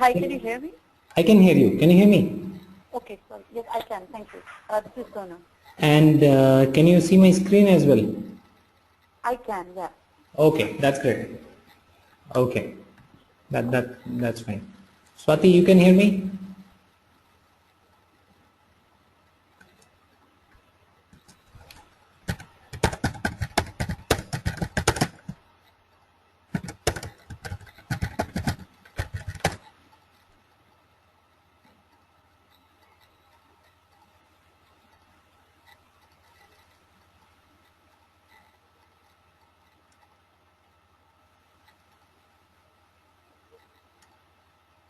Hi, can you hear me? I can hear you. Can you hear me? Okay, sorry. Yes, I can. Thank you. This is Sona. And can you see my screen as well? I can, yeah. Okay, that's great. Okay, that's fine. Swati, you can hear me?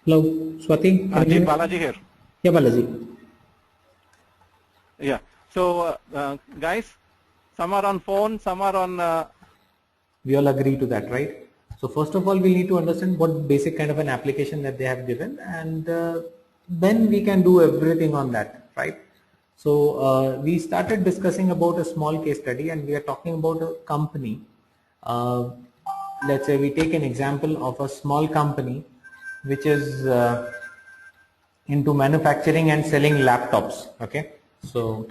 Hello, Swati. Can you hear me? Balaji here. Yeah, Balaji. Yeah. So, guys, some are on phone, some are on. We all agree to that, right? So first of all, we need to understand what basic kind of an application that they have given, and then we can do everything on that, right? So we started discussing about a small case study, and we are talking about a company. Let's say we take an example of a small company which is into manufacturing and selling laptops. Okay, so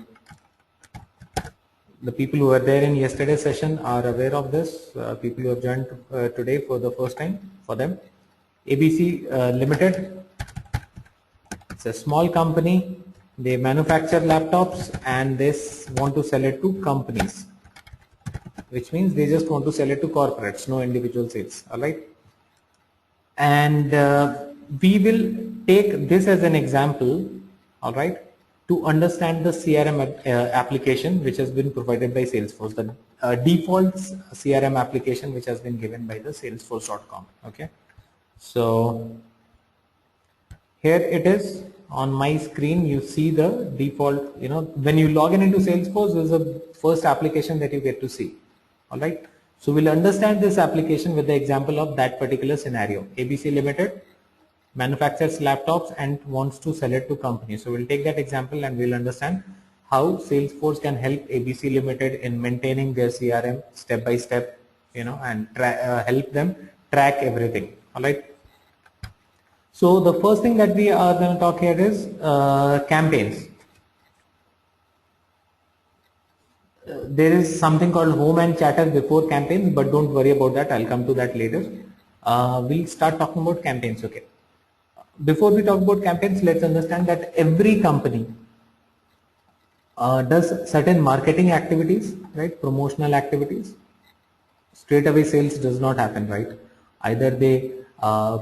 the people who were there in yesterday's session are aware of this. People who have joined today for the first time, for them, ABC Limited. It's a small company. They manufacture laptops and they want to sell it to companies, which means they just want to sell it to corporates, no individual sales. All right. And we will take this as an example, all right, to understand the CRM application which has been provided by Salesforce, the default CRM application which has been given by the salesforce.com. Okay, so here it is on my screen. You see the default, when you log in into Salesforce, this is the first application that you get to see. All right, so we'll understand this application with the example of that particular scenario. ABC Limited manufactures laptops and wants to sell it to companies. So we'll take that example and we'll understand how Salesforce can help ABC Limited in maintaining their CRM step by step, and help them track everything. All right. So the first thing that we are going to talk here is campaigns. There is something called home and chatter before campaigns, but don't worry about that. I'll come to that later. We'll start talking about campaigns. Okay. Before we talk about campaigns, let's understand that every company does certain marketing activities, right? Promotional activities. Straight away sales does not happen, right? Either they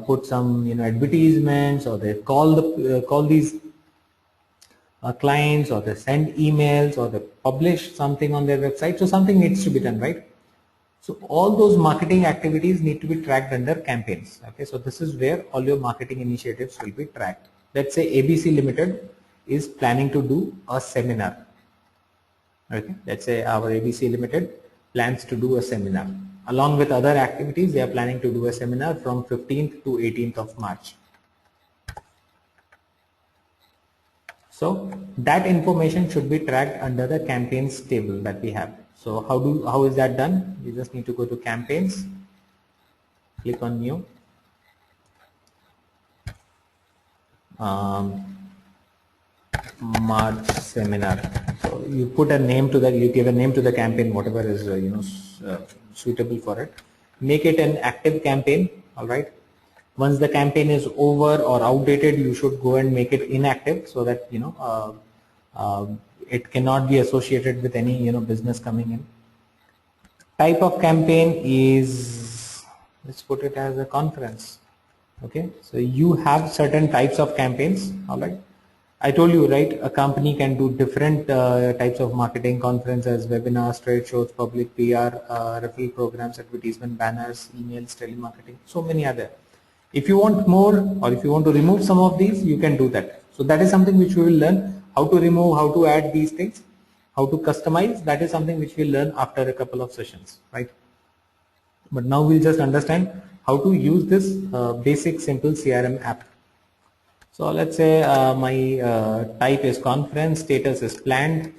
put some advertisements, or they call these clients, or they send emails, or they publish something on their website. So something needs to be done, right? So all those marketing activities need to be tracked under campaigns. Okay, so this is where all your marketing initiatives will be tracked. Let's say ABC Limited is planning to do a seminar. Okay, let's say our ABC Limited plans to do a seminar. Along with other activities, they are planning to do a seminar from 15th to 18th of March. So that information should be tracked under the campaigns table that we have. So how is that done? You just need to go to campaigns, click on new, March seminar. So you put a name to that, you give a name to the campaign, whatever is suitable for it. Make it an active campaign. All right. Once the campaign is over or outdated, you should go and make it inactive, so that it cannot be associated with any business coming in. Type of campaign is, let's put it as a conference. Okay, so you have certain types of campaigns. All right, I told you, right, a company can do different types of marketing: conferences, webinars, trade shows, public PR, referral programs, advertisement, banners, emails, telemarketing. So many other. If you want more, or if you want to remove some of these, you can do that. So that is something which we will learn, how to remove, how to add these things, how to customize. That is something which we'll learn after a couple of sessions, right? But now we'll just understand how to use this basic simple CRM app. So let's say my type is conference, status is planned.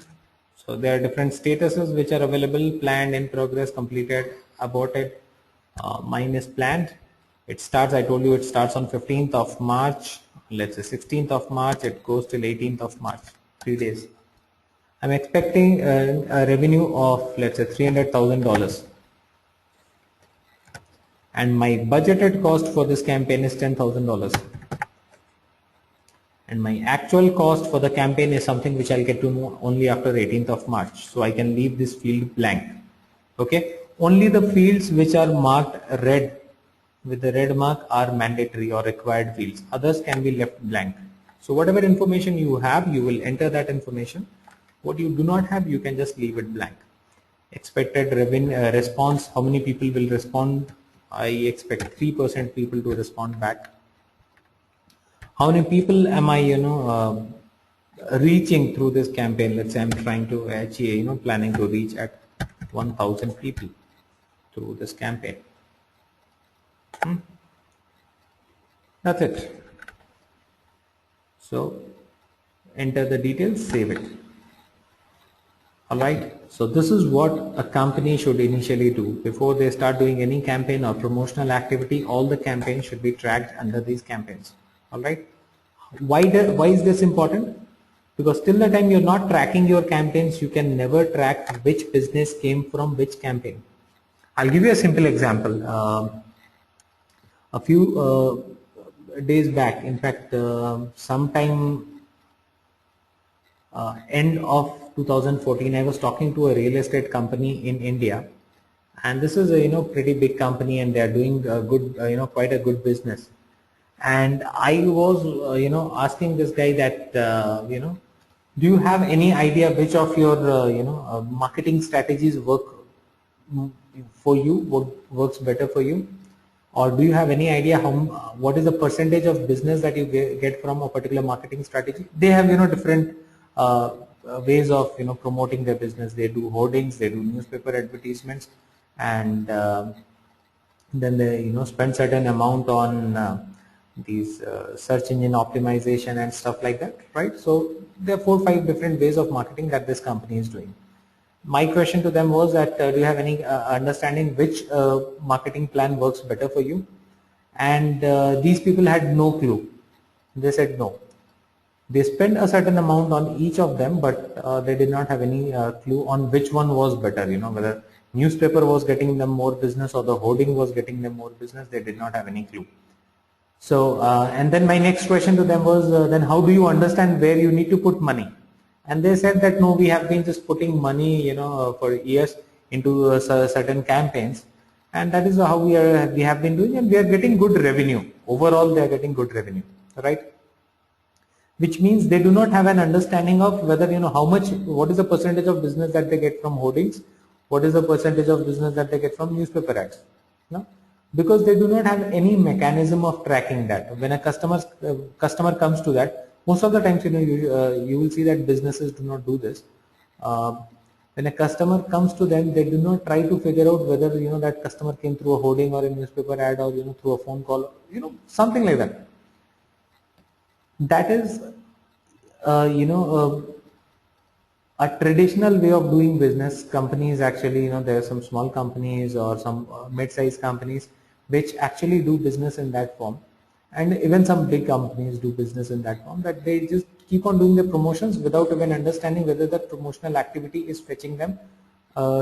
So there are different statuses which are available: planned, in progress, completed, aborted. Mine is planned. It starts, I told you, it starts on 15th of March, let's say 16th of March, it goes till 18th of March, 3 days. I'm expecting a revenue of, let's say, $300,000. And my budgeted cost for this campaign is $10,000. And my actual cost for the campaign is something which I'll get to know only after 18th of March. So I can leave this field blank. Okay. Only the fields which are marked red with the red mark are mandatory or required fields. Others can be left blank. So whatever information you have, you will enter that information. What you do not have, you can just leave it blank. Expected revenue response, how many people will respond? I expect 3% people to respond back. How many people am I, reaching through this campaign? Let's say I'm trying to achieve, planning to reach at 1,000 people through this campaign. That's it. So enter the details, save it. Alright, so this is what a company should initially do. Before they start doing any campaign or promotional activity, all the campaigns should be tracked under these campaigns. Alright, why is this important? Because till the time you're not tracking your campaigns, you can never track which business came from which campaign. I'll give you a simple example. A few days back, in fact, sometime end of 2014, I was talking to a real estate company in India, and this is a pretty big company, and they are doing a good quite a good business. And I was asking this guy that do you have any idea which of your marketing strategies work for you, works better for you, or do you have any idea what is the percentage of business that you get from a particular marketing strategy? They have different ways of promoting their business. They do hoardings, they do newspaper advertisements, and then they spend certain amount on these search engine optimization and stuff like that, right? So there are 4 or 5 different ways of marketing that this company is doing. My question to them was that do you have any understanding which marketing plan works better for you? And these people had no clue. They said no. They spent a certain amount on each of them, but they did not have any clue on which one was better, whether newspaper was getting them more business or the hoarding was getting them more business. They did not have any clue. So, and then my next question to them was, then how do you understand where you need to put money? And they said that no, we have been just putting money, for years into certain campaigns, and that is how we have been doing, and we are getting good revenue. Overall, they are getting good revenue, right? Which means they do not have an understanding of whether what is the percentage of business that they get from hoardings, what is the percentage of business that they get from newspaper ads. No? Because they do not have any mechanism of tracking that. When a customer comes to that, most of the times you will see that businesses do not do this. When a customer comes to them, they do not try to figure out whether that customer came through a hoarding or a newspaper ad or through a phone call, something like that. That is a traditional way of doing business. Companies actually, there are some small companies or some mid-sized companies which actually do business in that form, and even some big companies do business in that form, that they just keep on doing the promotions without even understanding whether that promotional activity is fetching them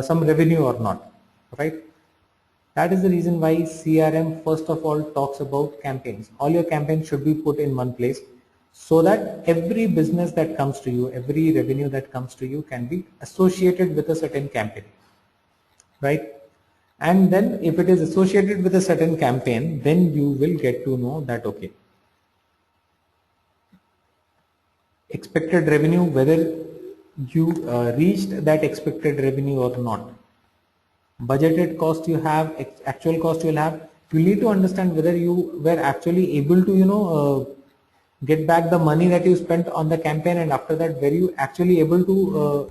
some revenue or not, right? That is the reason why CRM first of all talks about campaigns. All your campaigns should be put in one place, so that every business that comes to you, every revenue that comes to you can be associated with a certain campaign, right? And then if it is associated with a certain campaign, then you will get to know that, okay, expected revenue, whether you reached that expected revenue or not, budgeted cost you have, actual cost you will have. You need to understand whether you were actually able to get back the money that you spent on the campaign, and after that were you actually able to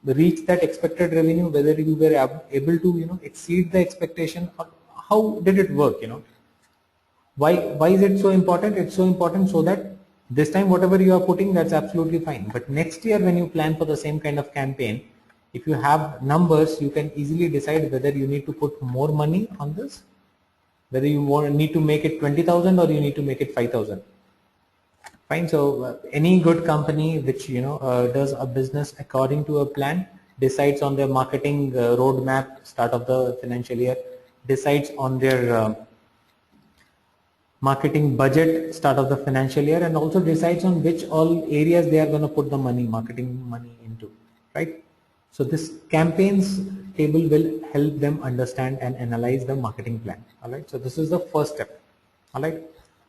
reach that expected revenue, whether you were able to exceed the expectation, or how did it work. Why is it so important? It's so important so that this time whatever you are putting, that's absolutely fine, but next year when you plan for the same kind of campaign, if you have numbers, you can easily decide whether you need to put more money on this whether you need to make it 20,000 or you need to make it 5,000. Fine. So any good company which does a business according to a plan, decides on their marketing roadmap start of the financial year, decides on their marketing budget start of the financial year, and also decides on which all areas they are going to put the marketing money into, right? So this campaigns table will help them understand and analyze the marketing plan. All right. So this is the first step. All right.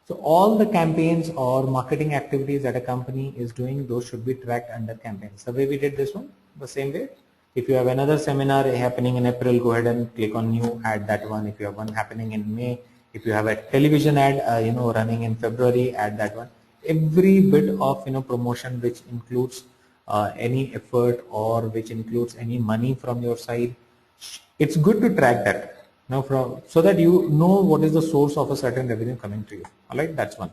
So all the campaigns or marketing activities that a company is doing, those should be tracked under campaigns. The way we did this one, the same way. If you have another seminar happening in April, go ahead and click on new, add that one. If you have one happening in May, if you have a television ad, running in February, add that one. Every bit of promotion which includes any effort or which includes any money from your side, it's good to track that. Now, so that you know what is the source of a certain revenue coming to you. All right, that's one.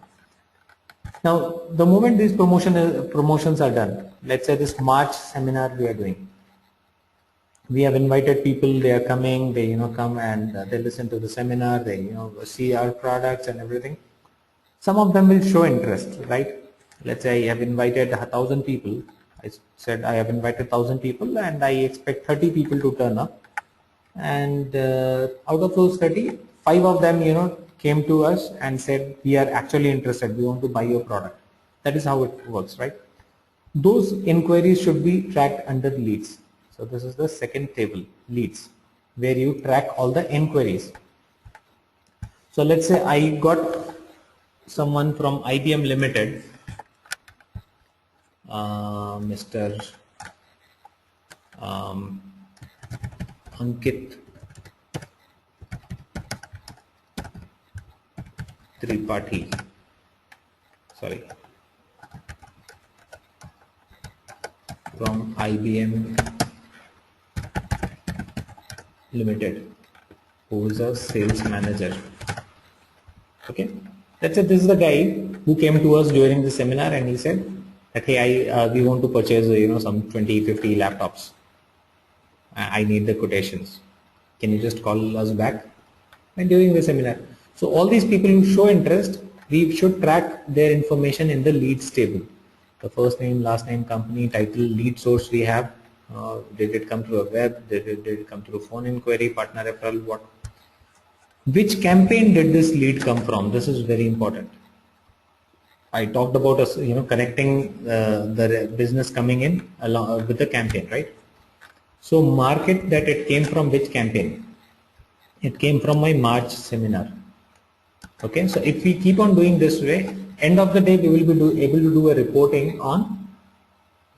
Now, the moment these promotions are done, let's say this March seminar we are doing, we have invited people, they are coming, they come and they listen to the seminar, they see our products and everything. Some of them will show interest, right? Let's say I have invited 1,000 people. I said I have invited 1,000 people and I expect 30 people to turn up, and out of those 30, 5 of them came to us and said we are actually interested, we want to buy your product. That is how it works, right? Those inquiries should be tracked under leads. So this is the second table, leads, where you track all the inquiries. So let's say I got someone from IBM Limited, Mr. Ankit Tripathi, sorry, from IBM Limited, who is a sales manager. Okay, let's say this is the guy who came to us during the seminar and he said that, hey, we want to purchase some 20-50 laptops. I need the quotations. Can you just call us back? And during the seminar, so all these people who show interest, we should track their information in the leads table. The first name, last name, company, title, lead source we have. Did it come through a web? Did it come through phone inquiry, partner referral? What? Which campaign did this lead come from? This is very important. I talked about us, connecting the business coming in along with the campaign, right? So market that it came from which campaign? It came from my March seminar. Okay, so if we keep on doing this way, end of the day we will be able to do a reporting on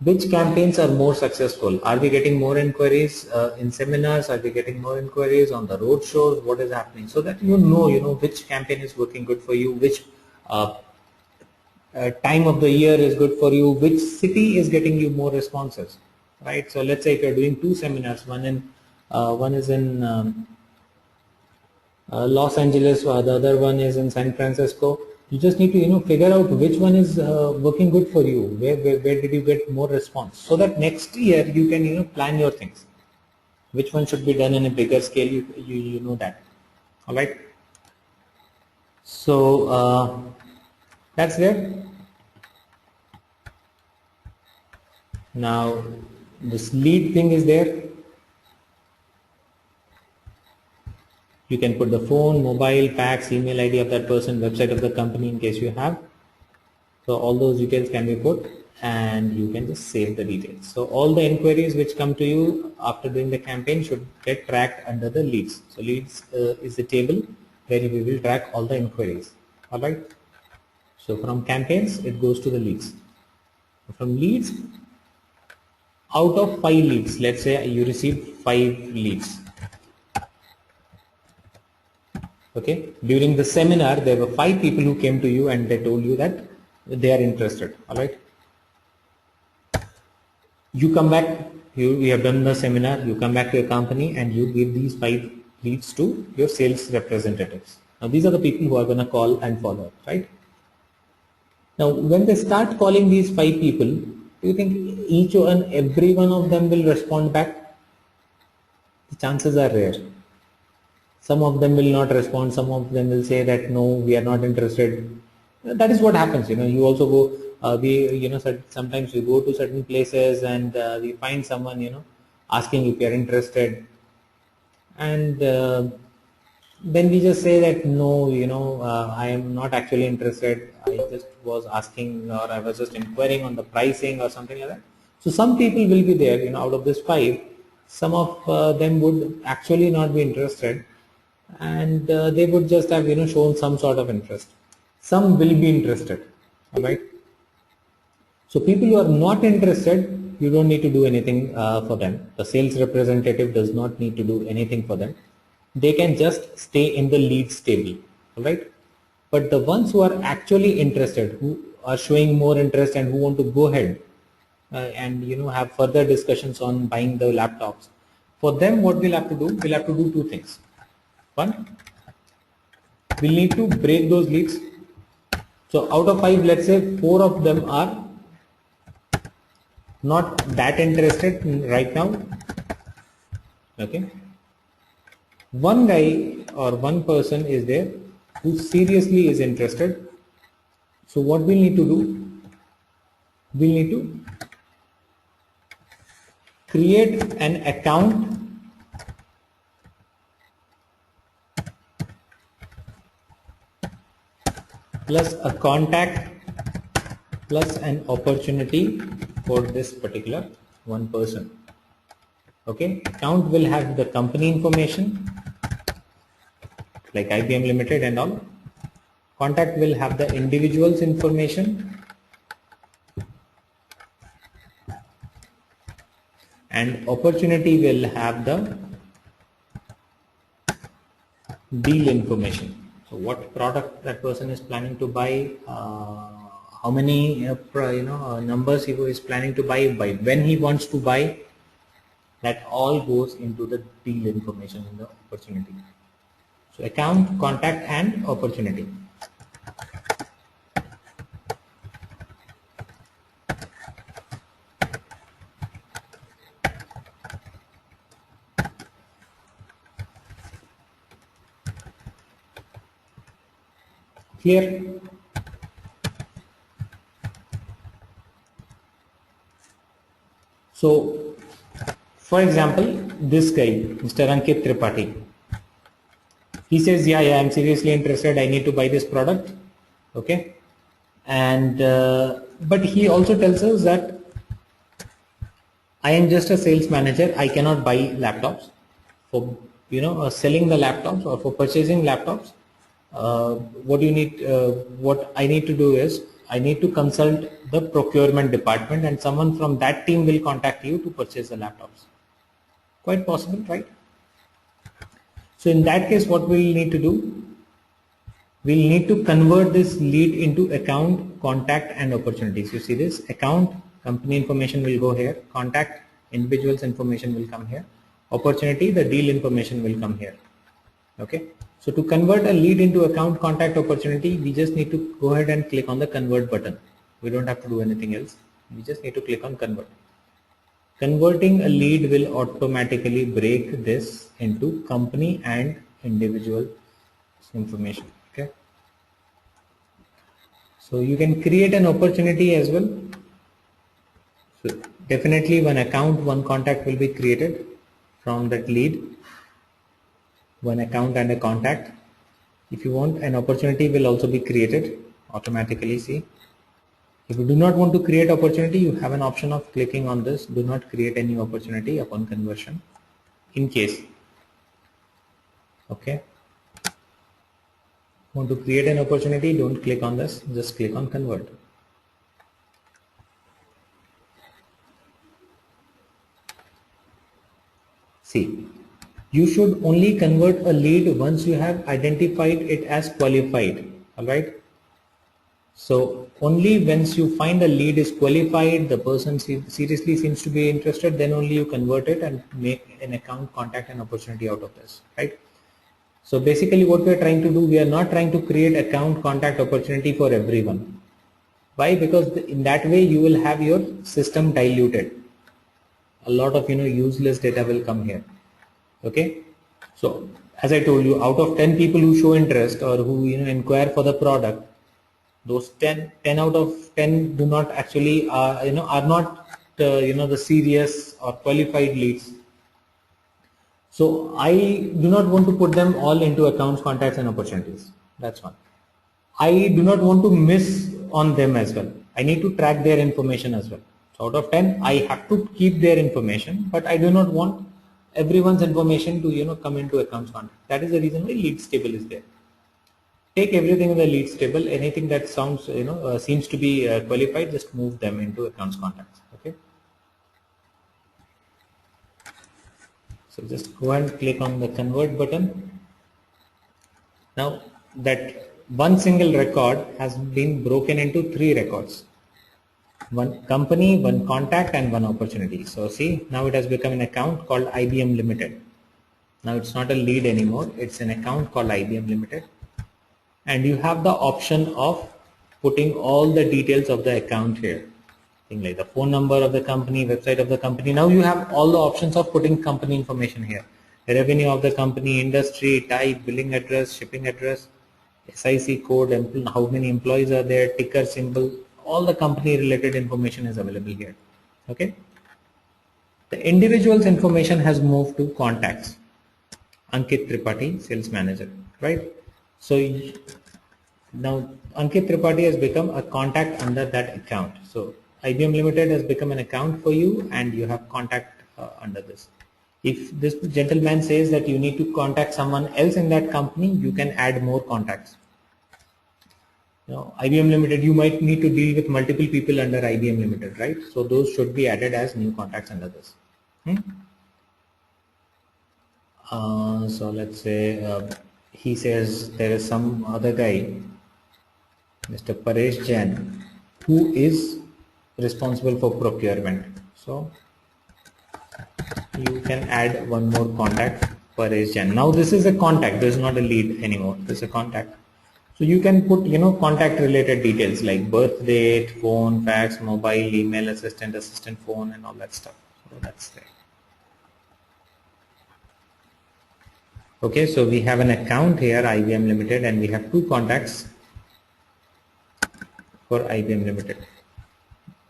which campaigns are more successful. Are we getting more inquiries in seminars? Are we getting more inquiries on the road shows? What is happening? So that you know which campaign is working good for you, which time of the year is good for you, which city is getting you more responses, right? So let's say if you're doing 2 seminars, one is in Los Angeles, the other one is in San Francisco. You just need to figure out which one is working good for you. Where did you get more response? So that next year you can plan your things. Which one should be done in a bigger scale? You know that. All right. So that's there. Now this lead thing is there. You can put the phone, mobile, fax, email ID of that person, website of the company in case you have. So all those details can be put and you can just save the details. So all the inquiries which come to you after doing the campaign should get tracked under the leads. So leads is the table where we will track all the inquiries. All right. So from campaigns, it goes to the leads. From leads, out of 5 leads, let's say you receive 5 leads. Okay, during the seminar there were 5 people who came to you and they told you that they are interested. All right, you come back, you have done the seminar, you come back to your company and you give these 5 leads to your sales representatives. Now these are the people who are going to call and follow up, right? Now when they start calling these 5 people, do you think each and every one of them will respond back? The chances are rare. Some of them will not respond. Some of them will say that no, we are not interested. That is what happens. You also go. Sometimes we go to certain places and we find someone asking if you are interested, and then we just say that no, I am not actually interested. I just was asking, or I was just inquiring on the pricing or something like that. So some people will be there, out of this 5, some of them would actually not be interested, and they would just have shown some sort of interest. Some will be interested, all right. So people who are not interested, you don't need to do anything for them. The sales representative does not need to do anything for them. They can just stay in the leads table, all right. But the ones who are actually interested, who are showing more interest and who want to go ahead and have further discussions on buying the laptops, for them what we'll have to do, we'll have to do 2 things. One, we'll need to break those leads. So out of 5, let's say 4 of them are not that interested right now. Okay. One guy or one person is there who seriously is interested. So what we need to do, we need to create an account plus a contact plus an opportunity for this particular one person. Okay, account will have the company information like IBM Limited and all. Contact will have the individual's information, and opportunity will have the deal information. So what product that person is planning to buy, how many numbers he is planning to buy, when he wants to buy, that all goes into the deal information in the opportunity. So account, contact and opportunity. Clear? So, for example, this guy, Mr. Ankit Tripathi, he says, yeah, I'm seriously interested. I need to buy this product. Okay. And, but he also tells us that I am just a sales manager. I cannot buy laptops. For, selling the laptops or for purchasing laptops, what I need to do is I need to consult the procurement department, and someone from that team will contact you to purchase the laptops. Quite possible, right? So in that case, what we'll need to do, we'll need to convert this lead into account, contact and opportunities. You see this account, company information will go here, contact, individual's information will come here, opportunity, the deal information will come here. Okay. So to convert a lead into account, contact, opportunity, we just need to go ahead and click on the convert button. We don't have to do anything else. We just need to click on convert. Converting a lead will automatically break this into company and individual information. Okay. So you can create an opportunity as well. So definitely one account, one contact will be created from that lead. One account and a contact. If you want, an opportunity will also be created automatically. See, if you do not want to create opportunity, you have an option of clicking on this, do not create any opportunity upon conversion in case. Okay. Want to create an opportunity, don't click on this, just click on convert. See, you should only convert a lead once you have identified it as qualified. All right. So only once you find a lead is qualified, the person seriously seems to be interested, then only you convert it and make an account, contact and opportunity out of this, right? So basically what we are trying to do, we are not trying to create account, contact, opportunity for everyone. Why? Because in that way you will have your system diluted. A lot of useless data will come here. Okay. So as I told you, out of 10 people who show interest or who inquire for the product, those 10 out of 10 do not actually are not the serious or qualified leads. So I do not want to put them all into accounts, contacts and opportunities. That's one. I do not want to miss on them as well. I need to track their information as well. So out of 10, I have to keep their information, but I do not want everyone's information to come into accounts contact. That is the reason why leads table is there. Take everything in the leads table. Anything that sounds seems to be qualified, just move them into accounts contacts. Okay. So just go and click on the convert button. Now that one single record has been broken into 3 records. One company, one contact and one opportunity. So see, now it has become an account called IBM Limited. Now it's not a lead anymore, it's an account called IBM Limited. And you have the option of putting all the details of the account here. Things like the phone number of the company, website of the company. Now you have all the options of putting company information here. The revenue of the company, industry, type, billing address, shipping address, SIC code, how many employees are there, ticker symbol, all the company related information is available here. Okay. The individual's information has moved to contacts. Ankit Tripathi, sales manager, right? So now Ankit Tripathi has become a contact under that account. So IBM Limited has become an account for you and you have contact under this. If this gentleman says that you need to contact someone else in that company, you can add more contacts. IBM Limited, you might need to deal with multiple people under IBM Limited, right? So those should be added as new contacts under this. So let's say he says there is some other guy, Mr. Paresh Jain, who is responsible for procurement. So you can add one more contact, Paresh Jain. Now this is a contact, this is not a lead anymore, this is a contact. So you can put contact related details like birth date, phone, fax, mobile, email, assistant phone and all that stuff. So that's there. Okay, so we have an account here, IBM Limited, and we have 2 contacts for IBM Limited,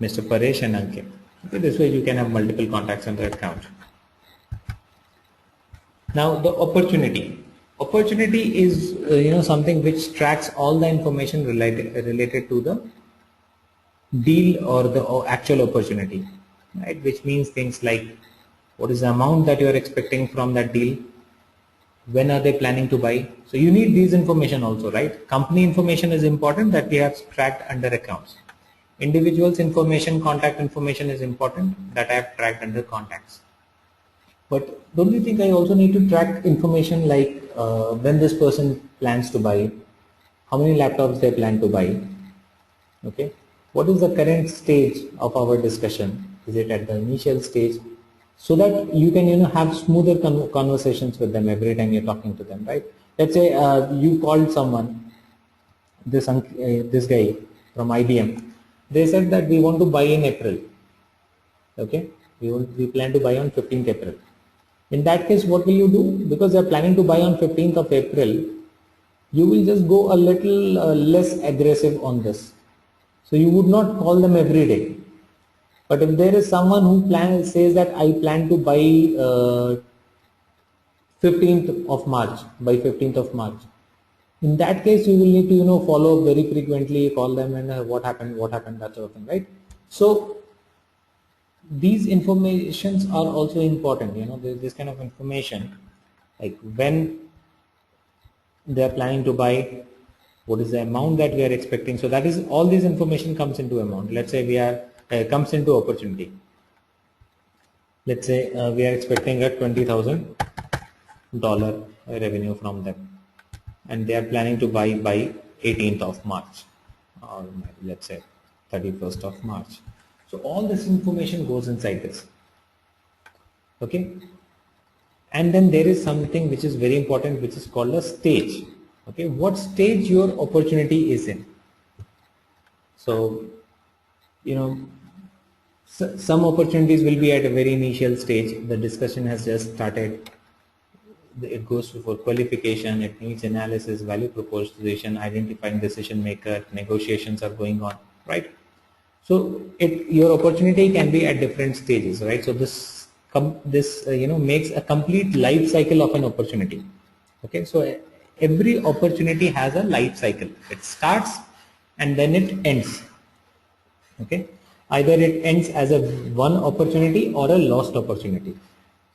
Mr. Paresh and Ankit. Okay, this way you can have multiple contacts under account. Now the opportunity. Opportunity is something which tracks all the information related to the deal or the actual opportunity, right? Which means things like what is the amount that you are expecting from that deal, when are they planning to buy. So you need these information also, right? Company information is important, that we have tracked under accounts. Individuals information, contact information is important, that I have tracked under contacts. But don't you think I also need to track information like when this person plans to buy, how many laptops they plan to buy, okay? What is the current stage of our discussion? Is it at the initial stage? So that you can have smoother conversations with them every time you're talking to them, right? Let's say you called someone, this guy from IBM. They said that we want to buy in April. Okay, we plan to buy on 15th April. In that case, what will you do? Because they are planning to buy on 15th of April, you will just go a little less aggressive on this. So you would not call them every day. But if there is someone who says that I plan to buy 15th of March, by 15th of March, in that case you will need to follow up very frequently, call them and what happened, that sort of thing, right? So these informations are also important. There's this kind of information like when they are planning to buy, what is the amount that we are expecting. So that is all this information comes into amount. Let's say we are comes into opportunity. Let's say we are expecting a $20,000 revenue from them, and they are planning to buy by 18th of March, or let's say 31st of March. So all this information goes inside this. Okay, and then there is something which is very important, which is called a stage. Okay, what stage your opportunity is in. So some opportunities will be at a very initial stage, the discussion has just started, it goes for qualification, it needs analysis, value proposition, identifying decision maker, negotiations are going on, right? So your opportunity can be at different stages, right? So this makes a complete life cycle of an opportunity. Okay, so every opportunity has a life cycle. It starts and then it ends. Okay, either it ends as a one opportunity or a lost opportunity.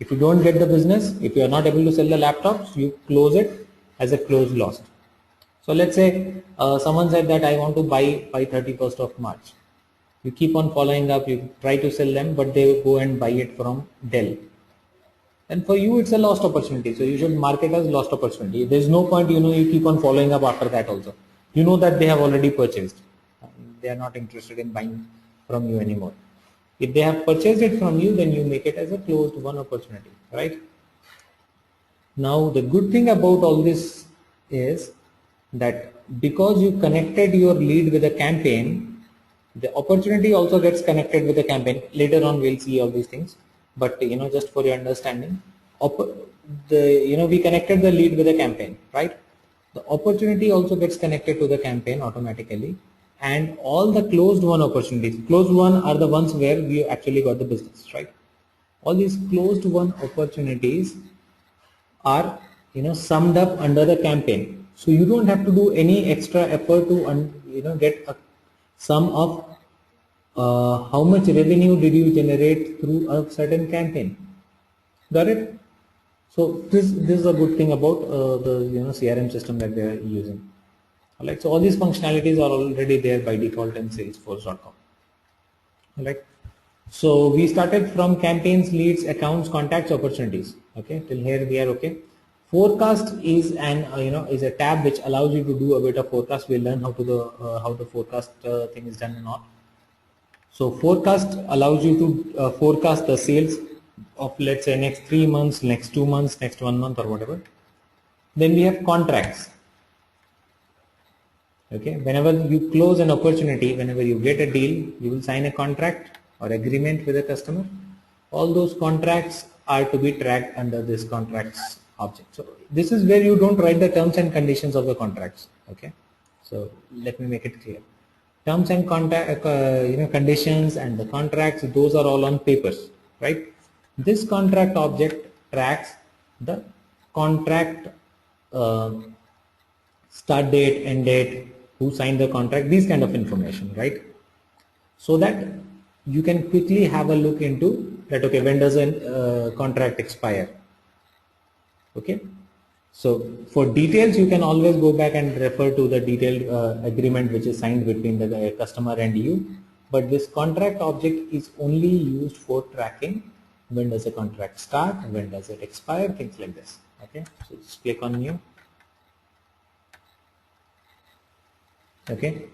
If you don't get the business, if you are not able to sell the laptops, you close it as a closed lost. So let's say someone said that I want to buy by 31st of March. You keep on following up, you try to sell them, but they go and buy it from Dell. And for you, it's a lost opportunity. So you should mark it as lost opportunity. There's no point, you keep on following up after that also. You know that they have already purchased. They are not interested in buying from you anymore. If they have purchased it from you, then you make it as a closed one opportunity, right? Now, the good thing about all this is that because you connected your lead with a campaign, the opportunity also gets connected with the campaign. Later on, we'll see all these things. But just for your understanding, we connected the lead with a campaign, right? The opportunity also gets connected to the campaign automatically, and all the closed won opportunities. Closed won are the ones where we actually got the business, right? All these closed won opportunities are summed up under the campaign. So you don't have to do any extra effort to get a sum of how much revenue did you generate through a certain campaign. Got it? So this is a good thing about the CRM system that they are using. Alright, so all these functionalities are already there by default in Salesforce.com. Alright, so we started from campaigns, leads, accounts, contacts, opportunities. Okay, till here we are okay. Forecast is is a tab which allows you to do a bit of forecast. We'll learn how the forecast thing is done and all. So forecast allows you to forecast the sales of, let's say, next 3 months, next 2 months, next 1 month, or whatever. Then we have contracts. Okay, whenever you close an opportunity, whenever you get a deal, you will sign a contract or agreement with a customer. All those contracts are to be tracked under this contracts object. So this is where you don't write the terms and conditions of the contracts. Okay, so let me make it clear. Terms and conditions and the contracts, those are all on papers, right? This contract object tracks the contract start date, end date, who signed the contract, these kind of information, right? So that you can quickly have a look into that. Okay, when does a contract expire? Okay, so for details you can always go back and refer to the detailed agreement which is signed between the customer and you. But this contract object is only used for tracking when does a contract start, when does it expire, things like this. Okay, so just click on new. Okay,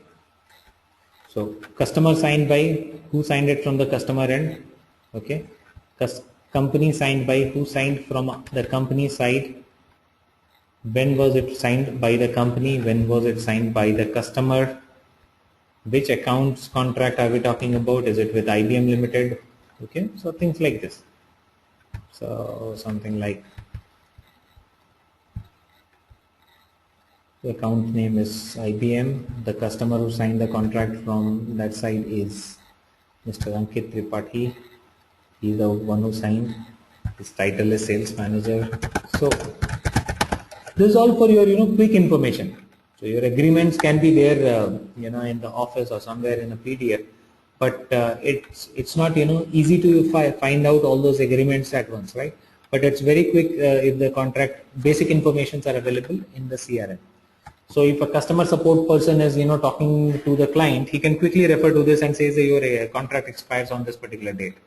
so customer signed by, who signed it from the customer end. Okay, company signed by, who signed from the company side. When was it signed by the company, when was it signed by the customer, which accounts contract are we talking about, is it with IBM Limited? Okay, so things like this. So something like the account name is IBM, the customer who signed the contract from that side is Mr. Ankit Tripathi. He is the one who signed. His title is sales manager. So this is all for your quick information. So your agreements can be there in the office or somewhere in a PDF, but it's not easy to find out all those agreements at once, right? But it's very quick if the contract basic informations are available in the CRM. So if a customer support person is talking to the client, he can quickly refer to this and says your contract expires on this particular date.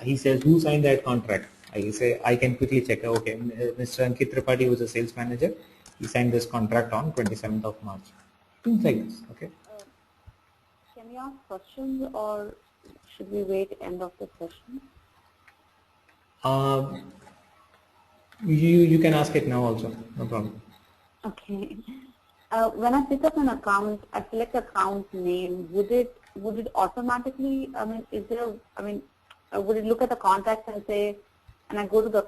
He says, who signed that contract? I say, I can quickly check. Okay, Mr. Ankit Tripathi, who is a sales manager, he signed this contract on 27th of March. Things like this. Okay. Can we ask questions or should we wait end of the session? You can ask it now also. No problem. Okay. When I pick up an account, I select account name. Would it automatically? Would it look at the contract and say, and I go to the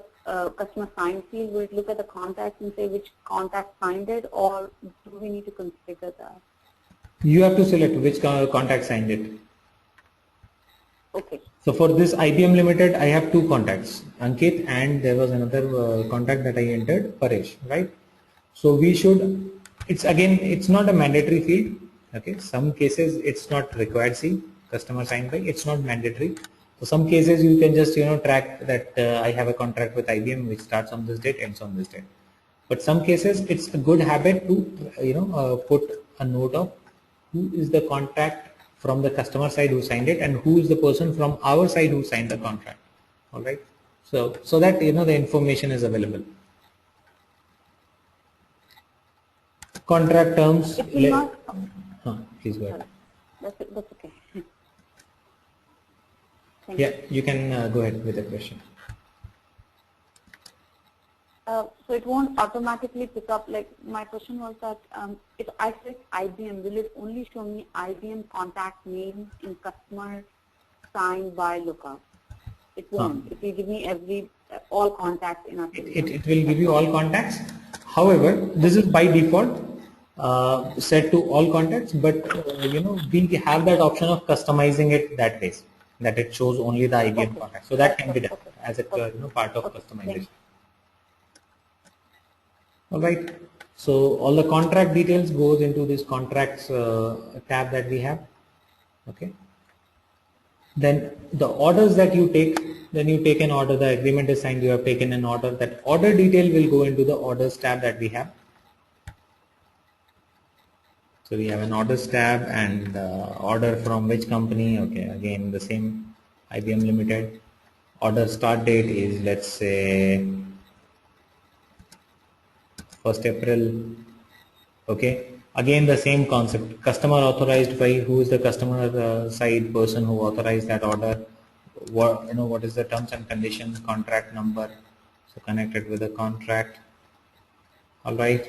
customer sign field? Will it look at the contacts and say which contact signed it, or do we need to configure that? You have to select which contact signed it. Okay. So for this IBM Limited, I have two contacts, Ankit, and there was another contact that I entered, Paresh, right? So we should, it's not a mandatory field. Okay, some cases it's not required. See, customer signed by, it's not mandatory. So some cases you can just track that I have a contract with IBM which starts on this date, ends on this date. But some cases it's a good habit to put a note of who is the contact from the customer side who signed it and who is the person from our side who signed the contract. All right. So that the information is available. Contract terms. It will not. Please go ahead. That's okay. Yeah, you can go ahead with the question. So it won't automatically pick up, like my question was that if I select IBM, will it only show me IBM contact name in customer signed by lookup? It won't. It will give me all contacts in our system. It will give you all contacts. However, this is by default set to all contacts, but we have that option of customizing it that way, that it shows only the IBM contacts. So that can be done as a part of customization. All right. So all the contract details goes into this contracts tab that we have. Okay. Then the orders that you take, then you take an order, the agreement is signed, you have taken an order. That order detail will go into the orders tab that we have. So we have an orders tab and order from which company. Okay, again the same, IBM Limited. Order start date is, let's say, 1st April. Okay, again the same concept, customer authorized by, who is the customer side person who authorized that order, what is the terms and conditions, contract number, so connected with the contract. All right,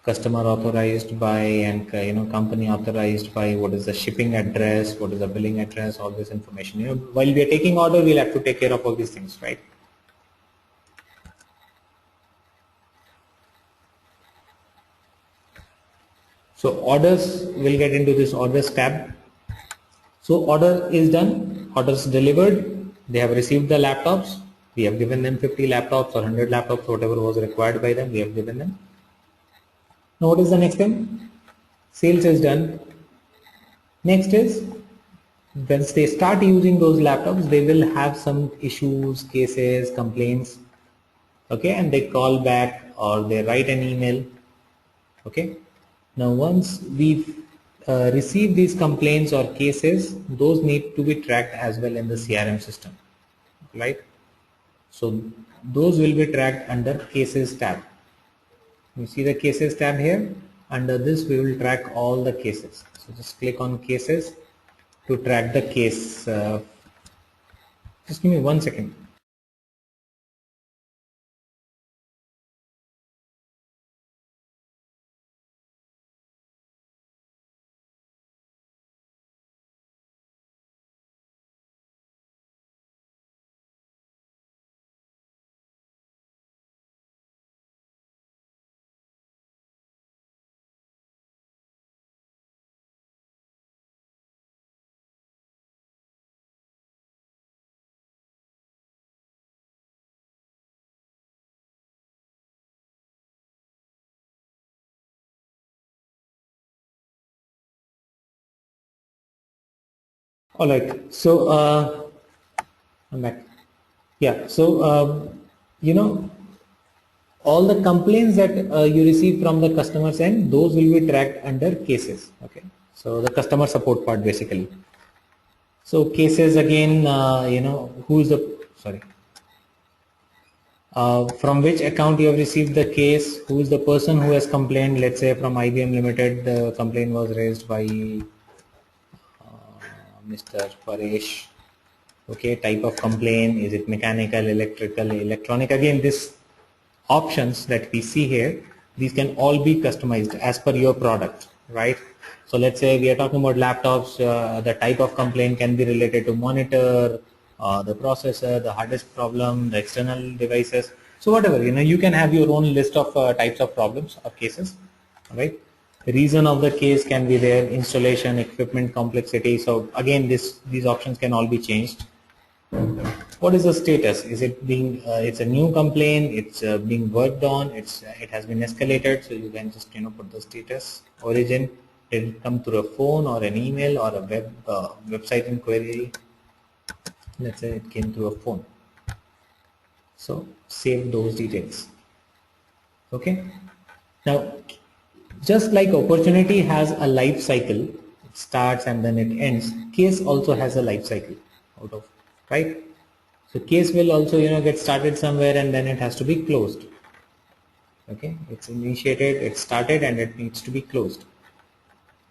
customer authorized by and company authorized by, what is the shipping address, what is the billing address, all this information. While we are taking order, we'll have to take care of all these things, right? So orders will get into this orders tab. So order is done, orders delivered, they have received the laptops, we have given them 50 laptops or 100 laptops, whatever was required by them, we have given them. Now what is the next thing? Sales is done. Next is, once they start using those laptops, they will have some issues, cases, complaints, okay, and they call back or they write an email, okay. Now once we receive these complaints or cases, those need to be tracked as well in the CRM system, right? So those will be tracked under cases tab. You see the cases tab here. Under this we will track all the cases. So just click on cases to track the case. Just give me 1 second. All right, so I'm back. Yeah, so all the complaints that you receive from the customer's end, those will be tracked under cases. Okay, so the customer support part basically. So cases again, who is the from which account you have received the case, who is the person who has complained. Let's say from IBM Limited, the complaint was raised by Mr. Paresh. Okay, type of complaint, is it mechanical, electrical, electronic? Again, this options that we see here, these can all be customized as per your product, right? So let's say we are talking about laptops, the type of complaint can be related to monitor, the processor, the hard disk problem, the external devices. So whatever, you can have your own list of types of problems or cases, right? Reason of the case can be there, installation, equipment complexity. So again, these options can all be changed. What is the status? Is it being it's a new complaint, it's being worked on, it has been escalated, so you can just put the status. Origin, did it come through a phone or an email or a website inquiry? Let's say it came through a phone, so save those details. Okay, now just like opportunity has a life cycle, it starts and then it ends, case also has a life cycle out of, right? So case will also get started somewhere and then it has to be closed. Okay, it's initiated, it started, and it needs to be closed.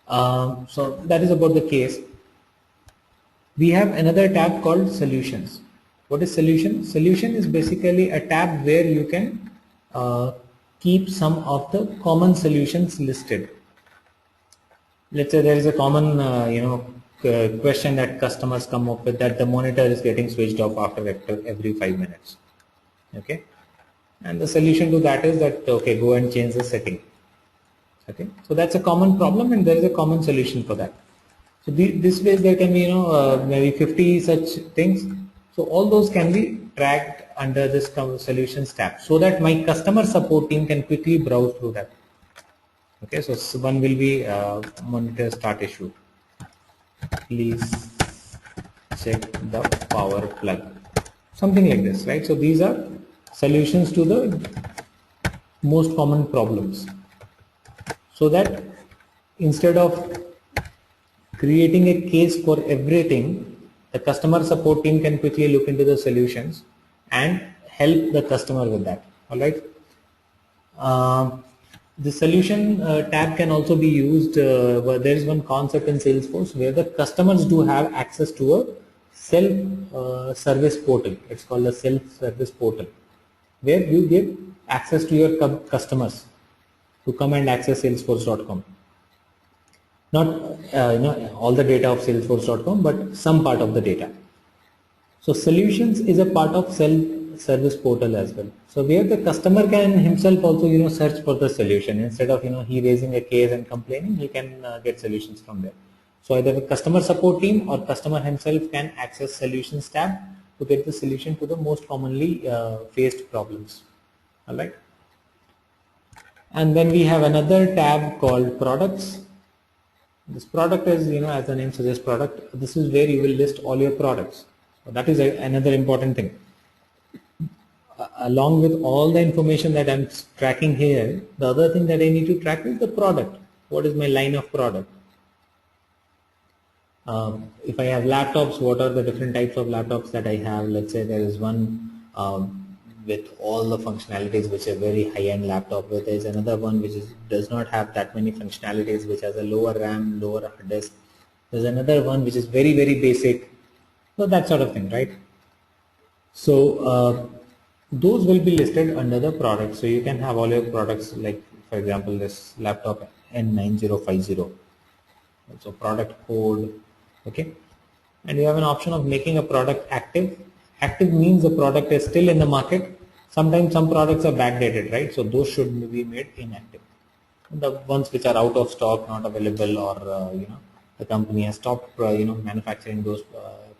So that is about the case. We have another tab called solutions. What is solution? Solution is basically a tab where you can keep some of the common solutions listed. Let's say there is a common question that customers come up with, that the monitor is getting switched off after every 5 minutes. Okay, and the solution to that is that, okay, go and change the setting. Okay, so that's a common problem and there is a common solution for that. So this way there can be maybe 50 such things. So all those can be tracked under this solutions tab, so that my customer support team can quickly browse through that. Okay, so one will be monitor start issue. Please check the power plug. Something like this, right? So these are solutions to the most common problems. So that instead of creating a case for everything, the customer support team can quickly look into the solutions and help the customer with that. All right. The solution tab can also be used where there is one concept in Salesforce where the customers do have access to a self-service portal. It's called a self-service portal, where you give access to your customers to come and access Salesforce.com. Not all the data of Salesforce.com, but some part of the data. So solutions is a part of self-service portal as well. So where the customer can himself also search for the solution, instead of he raising a case and complaining, he can get solutions from there. So either the customer support team or customer himself can access solutions tab to get the solution to the most commonly faced problems. All right. And then we have another tab called products. This product is, as the name suggests, product. This is where you will list all your products. So that is another important thing. Along with all the information that I'm tracking here, the other thing that I need to track is the product. What is my line of product? If I have laptops, what are the different types of laptops that I have? Let's say there is one with all the functionalities, which are very high-end laptop, where there is another one which does not have that many functionalities, which has a lower RAM, lower hard disk. There's another one which is very, very basic. So that sort of thing, right? So those will be listed under the product. So you can have all your products, like for example this laptop N9050. So product code, okay, and you have an option of making a product active. Active means the product is still in the market. Sometimes some products are backdated, right? So those should be made inactive. The ones which are out of stock, not available, or the company has stopped manufacturing those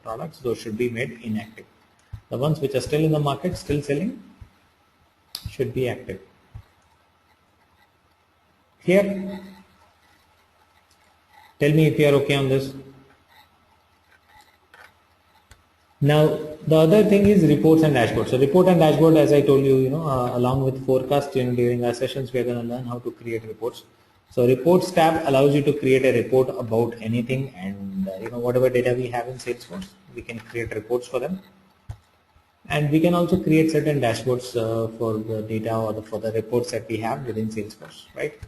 products, those should be made inactive. The ones which are still in the market, still selling, should be active. Here, tell me if you are okay on this. Now, the other thing is reports and dashboards. So report and dashboard, as I told you, along with forecast, during our sessions, we are going to learn how to create reports. So reports tab allows you to create a report about anything, and whatever data we have in Salesforce, we can create reports for them. And we can also create certain dashboards for the data or for the reports that we have within Salesforce, right?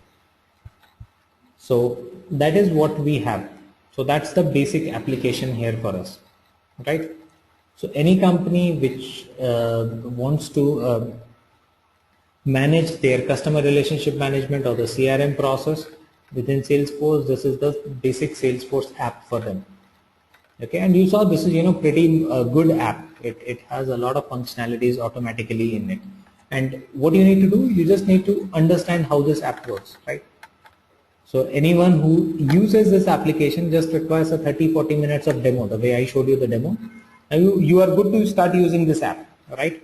So that is what we have. So that's the basic application here for us, right? So any company which wants to manage their customer relationship management or the CRM process within Salesforce, this is the basic Salesforce app for them. Okay, and you saw this is pretty good app. It has a lot of functionalities automatically in it. And what you need to do, you just need to understand how this app works, right? So anyone who uses this application just requires a 30-40 minutes of demo, the way I showed you the demo. And you are good to start using this app, right?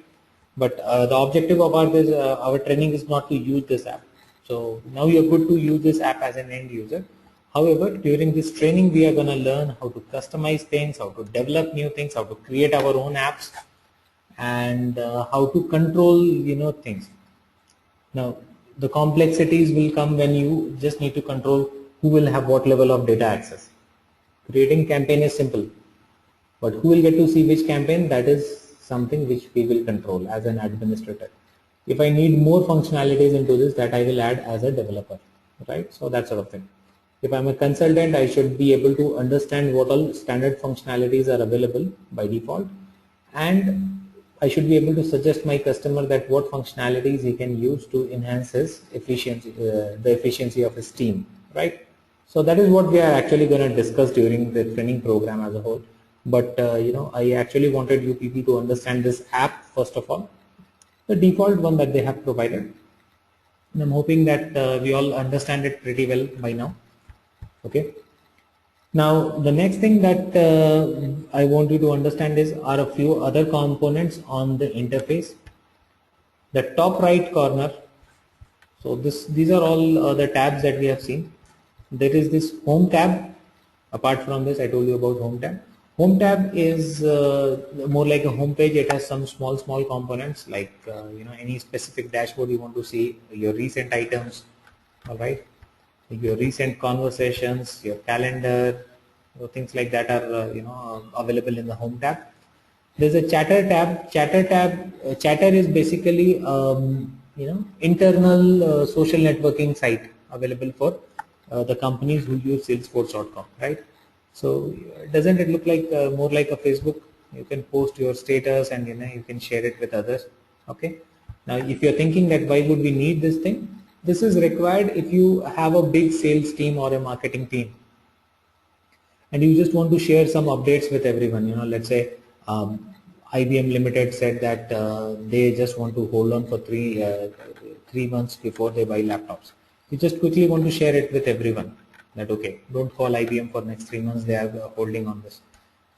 But the objective of our training is not to use this app. So now you're good to use this app as an end user. However, during this training, we are going to learn how to customize things, how to develop new things, how to create our own apps, and how to control, things. Now, the complexities will come when you just need to control who will have what level of data access. Creating campaign is simple, but who will get to see which campaign, that is something which we will control as an administrator. If I need more functionalities into this, that I will add as a developer, right? So that sort of thing. If I'm a consultant, I should be able to understand what all standard functionalities are available by default, and I should be able to suggest my customer that what functionalities he can use to enhance his efficiency, the efficiency of his team, right? So that is what we are actually going to discuss during the training program as a whole. But I actually wanted you people to understand this app first of all, the default one that they have provided. And I'm hoping that we all understand it pretty well by now. Okay. Now the next thing that I want you to understand are a few other components on the interface. The top right corner. So these are all the tabs that we have seen. There is this home tab. Apart from this, I told you about home tab. Home tab is more like a home page. It has some small components like any specific dashboard you want to see, your recent items, all right, your recent conversations, your calendar, things like that are available in the home tab. There's a chatter tab. Chatter is basically internal social networking site available for the companies who use Salesforce.com, right? So doesn't it look like more like a Facebook? You can post your status and you can share it with others. Okay. Now, if you're thinking that why would we need this thing, this is required if you have a big sales team or a marketing team, and you just want to share some updates with everyone. Let's say IBM Limited said that they just want to hold on for three months before they buy laptops. You just quickly want to share it with everyone that okay, don't call IBM for next 3 months, they are holding on this.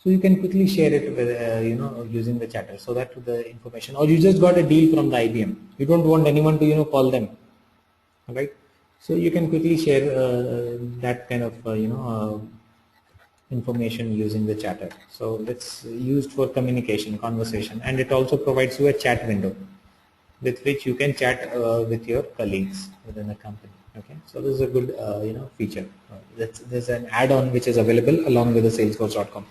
So you can quickly share it with using the chatter, so that the information, or you just got a deal from the IBM, you don't want anyone to call them, right? So you can quickly share that kind of information using the chatter. So it's used for communication, conversation, and it also provides you a chat window with which you can chat with your colleagues within the company. Okay, so this is a good feature. There's an add-on which is available along with the Salesforce.com,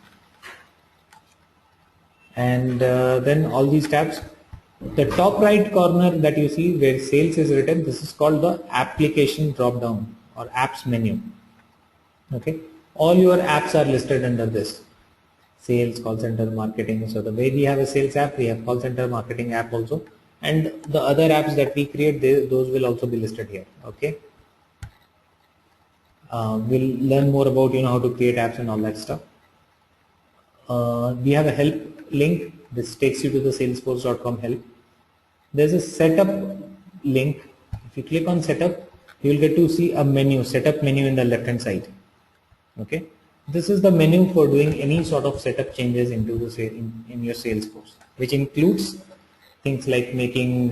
and then all these tabs. The top right corner that you see where sales is written, this is called the application drop down or apps menu. Okay, all your apps are listed under this: sales, call center, marketing. So the way we have a sales app, we have call center, marketing app also, and the other apps that we create, those will also be listed here. Okay, we'll learn more about how to create apps and all that stuff. We have a help link. This takes you to the Salesforce.com help. There's a setup link. If you click on setup, you will get to see a menu, setup menu in the left hand side. Okay, this is the menu for doing any sort of setup changes into the in your Salesforce, which includes things like making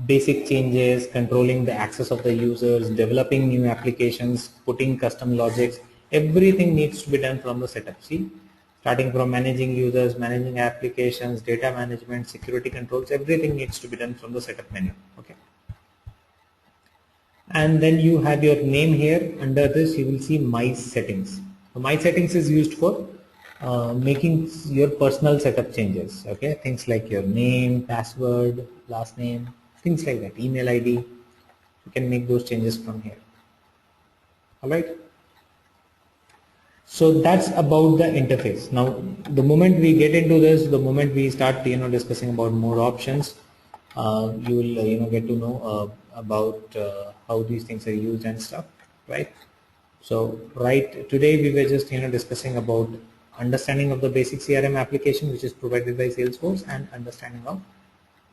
basic changes, controlling the access of the users, developing new applications, putting custom logics. Everything needs to be done from the setup. See, starting from managing users, managing applications, data management, security controls, everything needs to be done from the setup menu. Okay. And then you have your name here. Under this you will see my settings. So my settings is used for making your personal setup changes. Okay, things like your name, password, last name, things like that, email ID. You can make those changes from here. All right. So that's about the interface. Now, the moment we get into this, the moment we start discussing about more options, you will get to know about how these things are used and stuff, right? So right today we were just discussing about understanding of the basic CRM application which is provided by Salesforce, and understanding of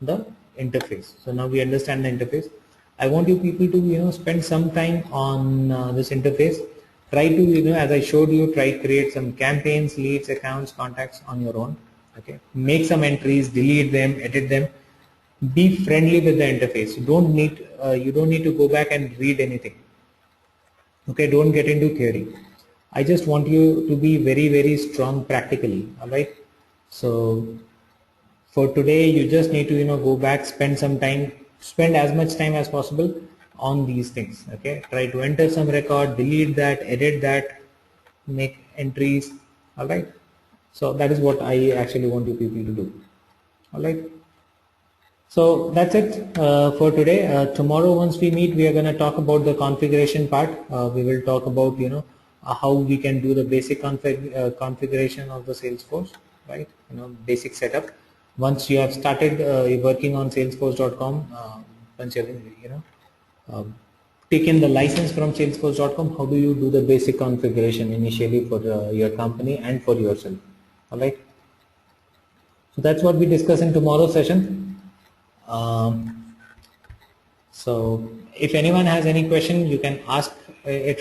the interface. So now we understand the interface. I want you people to spend some time on this interface. Try to as I showed you, try create some campaigns, leads, accounts, contacts on your own. Okay, make some entries, delete them, edit them. Be friendly with the interface. You don't need to go back and read anything. Okay, don't get into theory. I just want you to be very strong practically. All right. So for today, you just need to go back, spend some time, spend as much time as possible on these things. Okay, try to enter some record, delete that, edit that, make entries. All right. So that is what I actually want you people to do. All right. So that's it for today. Tomorrow, once we meet, we are going to talk about the configuration part. We will talk about how we can do the basic configuration of the Salesforce, right? Basic setup. Once you have started working on Salesforce.com, once you have taken the license from Salesforce.com, how do you do the basic configuration initially for your company and for yourself? All right. So that's what we discuss in tomorrow's session. So if anyone has any question, you can ask it